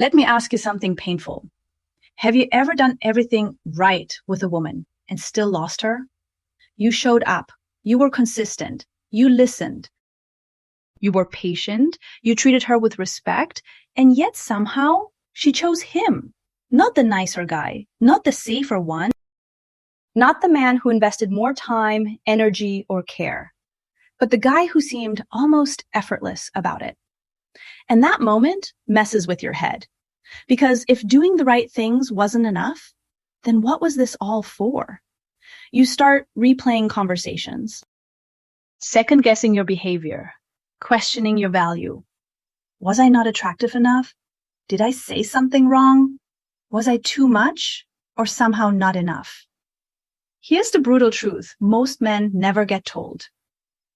Let me ask you something painful. Have you ever done everything right with a woman and still lost her? You showed up. You were consistent. You listened. You were patient. You treated her with respect. And yet somehow she chose him. Not the nicer guy. Not the safer one. Not the man who invested more time, energy, or care. But the guy who seemed almost effortless about it. And that moment messes with your head. Because if doing the right things wasn't enough, then what was this all for? You start replaying conversations, second-guessing your behavior, questioning your value. Was I not attractive enough? Did I say something wrong? Was I too much or somehow not enough? Here's the brutal truth most men never get told.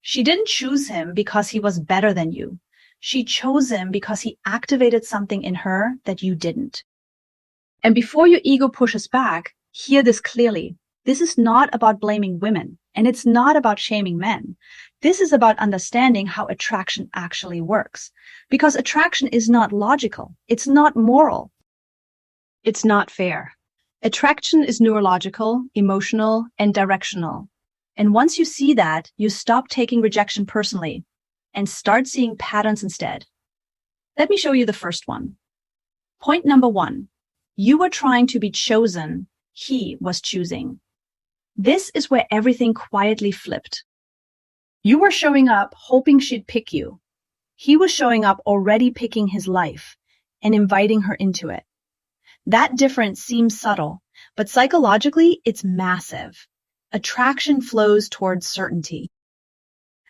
She didn't choose him because he was better than you. She chose him because he activated something in her that you didn't. And before your ego pushes back, hear this clearly. This is not about blaming women, and it's not about shaming men. This is about understanding how attraction actually works. Because attraction is not logical. It's not moral. It's not fair. Attraction is neurological, emotional, and directional. And once you see that, you stop taking rejection personally and start seeing patterns instead. Let me show you the first one. Point number 1. You were trying to be chosen. He was choosing. This is where everything quietly flipped. You were showing up hoping she'd pick you. He was showing up already picking his life and inviting her into it. That difference seems subtle, but psychologically it's massive. Attraction flows towards certainty.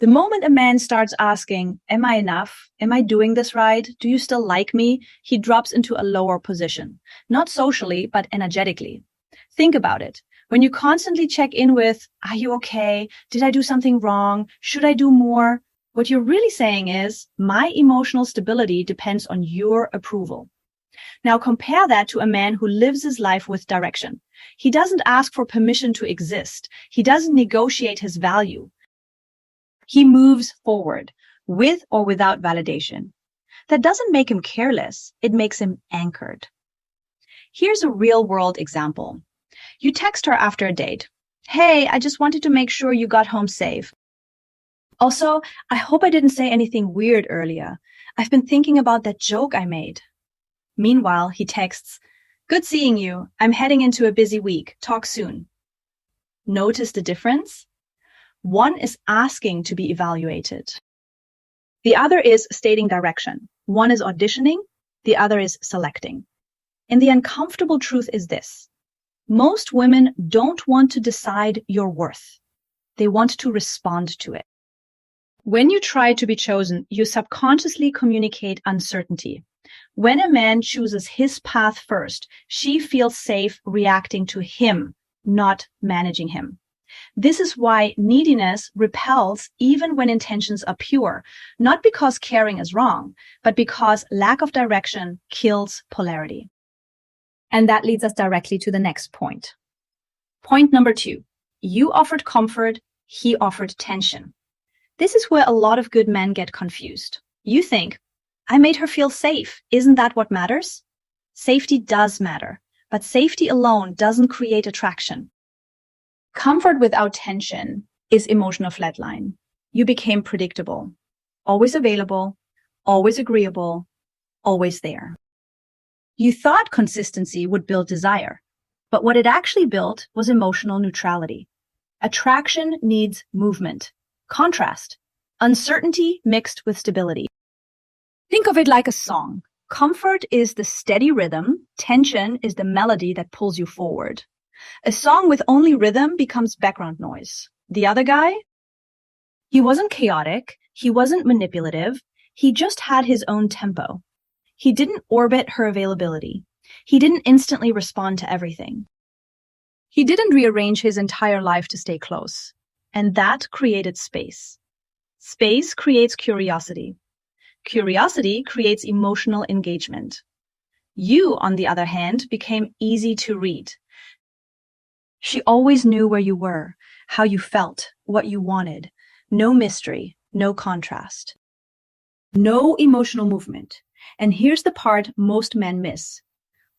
The moment a man starts asking, am I enough? Am I doing this right? Do you still like me? He drops into a lower position. Not socially, but energetically. Think about it. When you constantly check in with, are you okay? Did I do something wrong? Should I do more? What you're really saying is, my emotional stability depends on your approval. Now compare that to a man who lives his life with direction. He doesn't ask for permission to exist. He doesn't negotiate his value. He moves forward, with or without validation. That doesn't make him careless, it makes him anchored. Here's a real-world example. You text her after a date. Hey, I just wanted to make sure you got home safe. Also, I hope I didn't say anything weird earlier. I've been thinking about that joke I made. Meanwhile, he texts, good seeing you. I'm heading into a busy week. Talk soon. Notice the difference? One is asking to be evaluated. The other is stating direction. One is auditioning, the other is selecting. And the uncomfortable truth is this. Most women don't want to decide your worth. They want to respond to it. When you try to be chosen, you subconsciously communicate uncertainty. When a man chooses his path first, she feels safe reacting to him, not managing him. This is why neediness repels even when intentions are pure, not because caring is wrong, but because lack of direction kills polarity. And that leads us directly to the next point. Point number 2. You offered comfort, he offered tension. This is where a lot of good men get confused. You think, I made her feel safe. Isn't that what matters? Safety does matter, but safety alone doesn't create attraction. Comfort without tension is emotional flatline. You became predictable, always available, always agreeable, always there. You thought consistency would build desire, but what it actually built was emotional neutrality. Attraction needs movement, contrast, uncertainty mixed with stability. Think of it like a song. Comfort is the steady rhythm, tension is the melody that pulls you forward. A song with only rhythm becomes background noise. The other guy? He wasn't chaotic. He wasn't manipulative. He just had his own tempo. He didn't orbit her availability. He didn't instantly respond to everything. He didn't rearrange his entire life to stay close. And that created space. Space creates curiosity. Curiosity creates emotional engagement. You, on the other hand, became easy to read. She always knew where you were, how you felt, what you wanted. No mystery, no contrast. No emotional movement. And here's the part most men miss.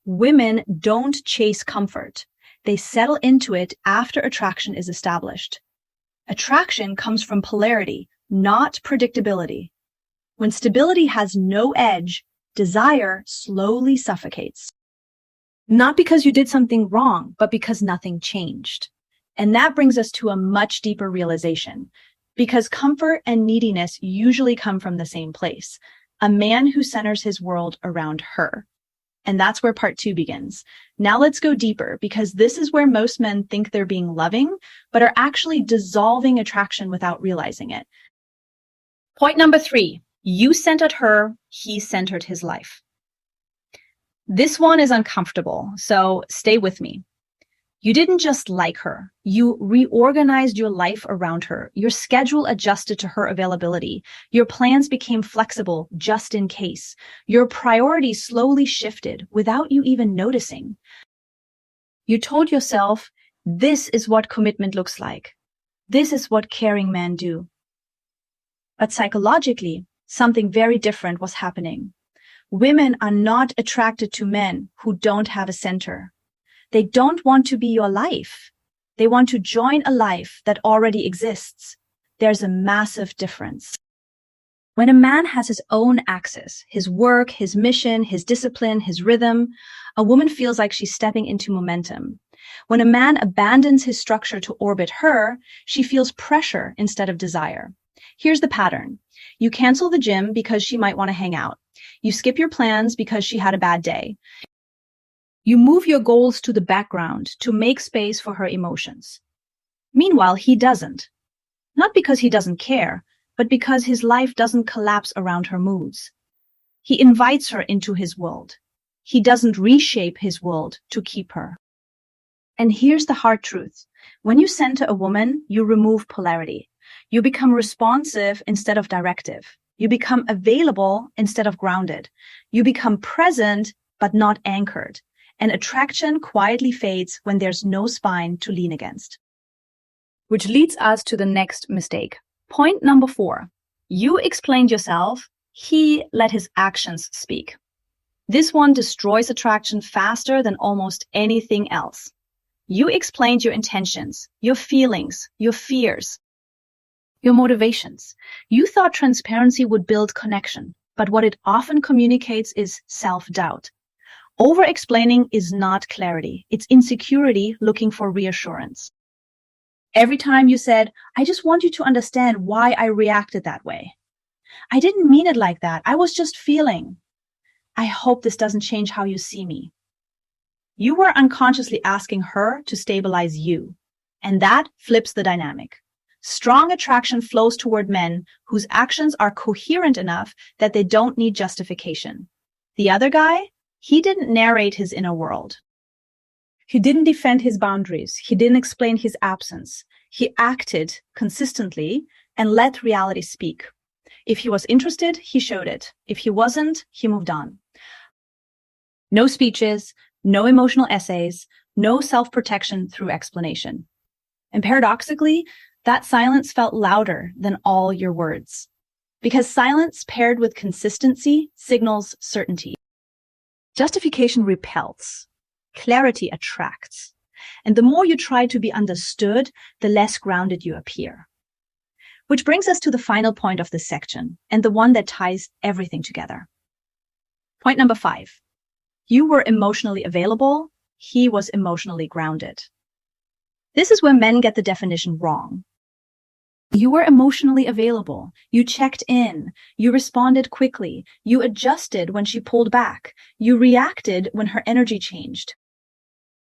Women don't chase comfort. They settle into it after attraction is established. Attraction comes from polarity, not predictability. When stability has no edge, desire slowly suffocates. Not because you did something wrong, but because nothing changed. And that brings us to a much deeper realization. Because comfort and neediness usually come from the same place. A man who centers his world around her. And that's where part 2 begins. Now let's go deeper, because this is where most men think they're being loving, but are actually dissolving attraction without realizing it. Point number 3, you centered her, he centered his life. This one is uncomfortable, so stay with me. You didn't just like her. You reorganized your life around her. Your schedule adjusted to her availability. Your plans became flexible just in case. Your priorities slowly shifted without you even noticing. You told yourself, this is what commitment looks like. This is what caring men do. But psychologically, something very different was happening. Women are not attracted to men who don't have a center. They don't want to be your life. They want to join a life that already exists. There's a massive difference. When a man has his own axis, his work, his mission, his discipline, his rhythm, a woman feels like she's stepping into momentum. When a man abandons his structure to orbit her, she feels pressure instead of desire. Here's the pattern. You cancel the gym because she might want to hang out. You skip your plans because she had a bad day. You move your goals to the background to make space for her emotions. Meanwhile, he doesn't. Not because he doesn't care, but because his life doesn't collapse around her moods. He invites her into his world. He doesn't reshape his world to keep her. And here's the hard truth. When you center a woman, you remove polarity. You become responsive instead of directive. You become available instead of grounded. You become present, but not anchored. And attraction quietly fades when there's no spine to lean against. Which leads us to the next mistake. Point number 4. You explained yourself, he let his actions speak. This one destroys attraction faster than almost anything else. You explained your intentions, your feelings, your fears, your motivations. You thought transparency would build connection, but what it often communicates is self-doubt. Overexplaining is not clarity. It's insecurity looking for reassurance. Every time you said, I just want you to understand why I reacted that way. I didn't mean it like that. I was just feeling. I hope this doesn't change how you see me. You were unconsciously asking her to stabilize you. And that flips the dynamic. Strong attraction flows toward men whose actions are coherent enough that they don't need justification. The other guy? He didn't narrate his inner world. He didn't defend his boundaries. He didn't explain his absence. He acted consistently and let reality speak. If he was interested, he showed it. If he wasn't, he moved on. No speeches, no emotional essays, no self-protection through explanation. And paradoxically, that silence felt louder than all your words. Because silence paired with consistency signals certainty. Justification repels. Clarity attracts. And the more you try to be understood, the less grounded you appear. Which brings us to the final point of this section, and the one that ties everything together. Point number 5. You were emotionally available. He was emotionally grounded. This is where men get the definition wrong. You were emotionally available. You checked in. You responded quickly. You adjusted when she pulled back. You reacted when her energy changed.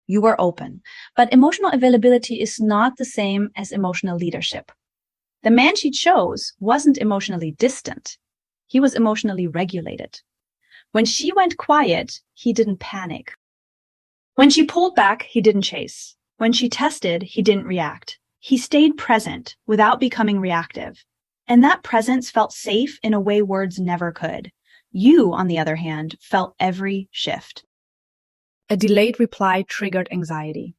You were open. But emotional availability is not the same as emotional leadership. The man she chose wasn't emotionally distant. He was emotionally regulated. When she went quiet, he didn't panic. When she pulled back, he didn't chase. When she tested, he didn't react. He stayed present without becoming reactive. And that presence felt safe in a way words never could. You, on the other hand, felt every shift. A delayed reply triggered anxiety.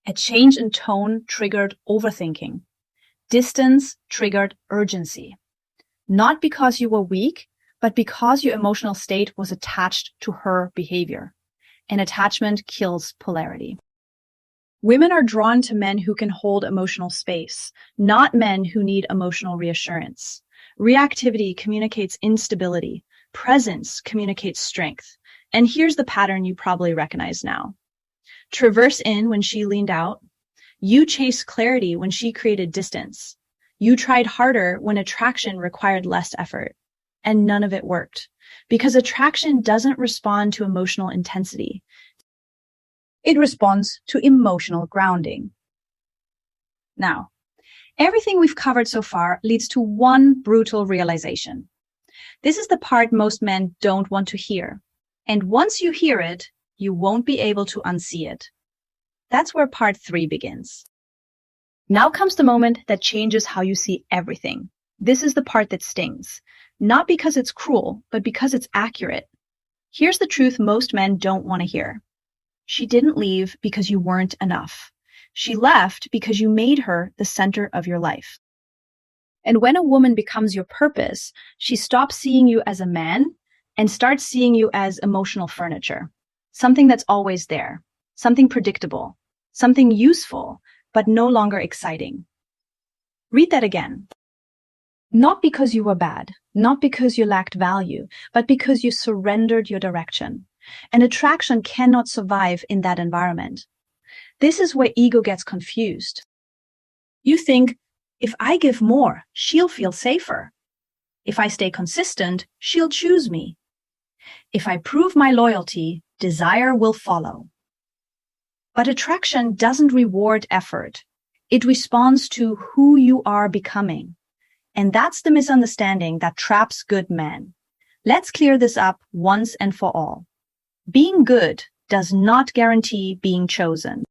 A change in tone triggered overthinking. Distance triggered urgency. Not because you were weak, but because your emotional state was attached to her behavior. And attachment kills polarity. Women are drawn to men who can hold emotional space, not men who need emotional reassurance. Reactivity communicates instability. Presence communicates strength. And here's the pattern you probably recognize now. Traverse in when she leaned out. You chased clarity when she created distance. You tried harder when attraction required less effort. And none of it worked. Because attraction doesn't respond to emotional intensity. It responds to emotional grounding. Now, everything we've covered so far leads to one brutal realization. This is the part most men don't want to hear. And once you hear it, you won't be able to unsee it. That's where part 3 begins. Now comes the moment that changes how you see everything. This is the part that stings. Not because it's cruel, but because it's accurate. Here's the truth most men don't want to hear. She didn't leave because you weren't enough. She left because you made her the center of your life. And when a woman becomes your purpose, she stops seeing you as a man and starts seeing you as emotional furniture. Something that's always there. Something predictable. Something useful, but no longer exciting. Read that again. Not because you were bad, not because you lacked value, but because you surrendered your direction. And attraction cannot survive in that environment. This is where ego gets confused. You think, if I give more, she'll feel safer. If I stay consistent, she'll choose me. If I prove my loyalty, desire will follow. But attraction doesn't reward effort. It responds to who you are becoming. And that's the misunderstanding that traps good men. Let's clear this up once and for all. Being good does not guarantee being chosen.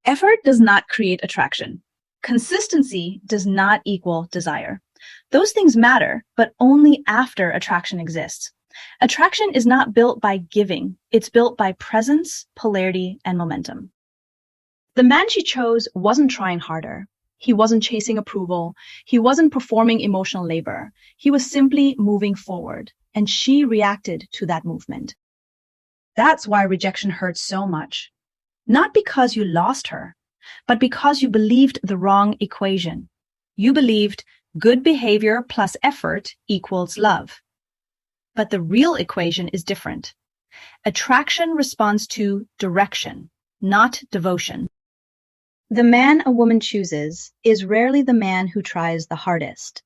Effort does not create attraction. Consistency does not equal desire. Those things matter, but only after attraction exists. Attraction is not built by giving. It's built by presence, polarity, and momentum. The man she chose wasn't trying harder. He wasn't chasing approval. He wasn't performing emotional labor. He was simply moving forward, and she reacted to that movement. That's why rejection hurts so much. Not because you lost her, but because you believed the wrong equation. You believed good behavior plus effort equals love. But the real equation is different. Attraction responds to direction, not devotion. The man a woman chooses is rarely the man who tries the hardest.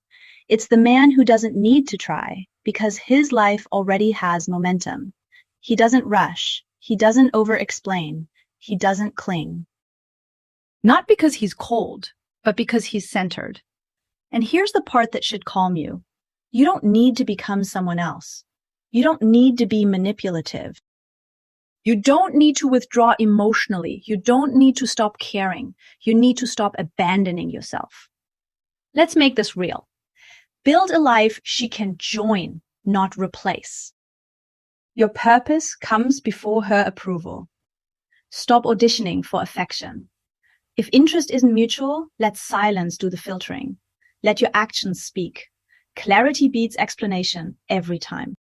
It's the man who doesn't need to try because his life already has momentum. He doesn't rush. He doesn't over-explain. He doesn't cling. Not because he's cold, but because he's centered. And here's the part that should calm you. You don't need to become someone else. You don't need to be manipulative. You don't need to withdraw emotionally. You don't need to stop caring. You need to stop abandoning yourself. Let's make this real. Build a life she can join, not replace. Your purpose comes before her approval. Stop auditioning for affection. If interest isn't mutual, let silence do the filtering. Let your actions speak. Clarity beats explanation every time.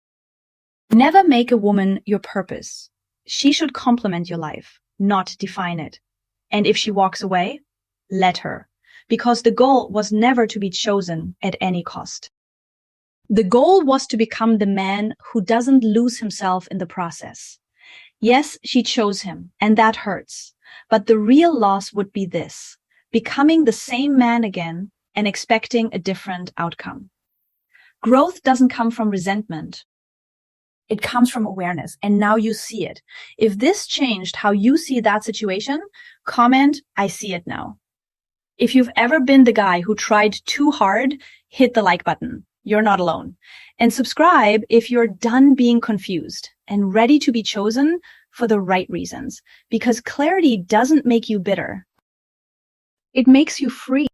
Never make a woman your purpose. She should complement your life, not define it. And if she walks away, let her, because the goal was never to be chosen at any cost. The goal was to become the man who doesn't lose himself in the process. Yes, she chose him, and that hurts. But the real loss would be this, becoming the same man again and expecting a different outcome. Growth doesn't come from resentment. It comes from awareness, and now you see it. If this changed how you see that situation, comment, I see it now. If you've ever been the guy who tried too hard, hit the like button. You're not alone. And subscribe if you're done being confused and ready to be chosen for the right reasons. Because clarity doesn't make you bitter. It makes you free.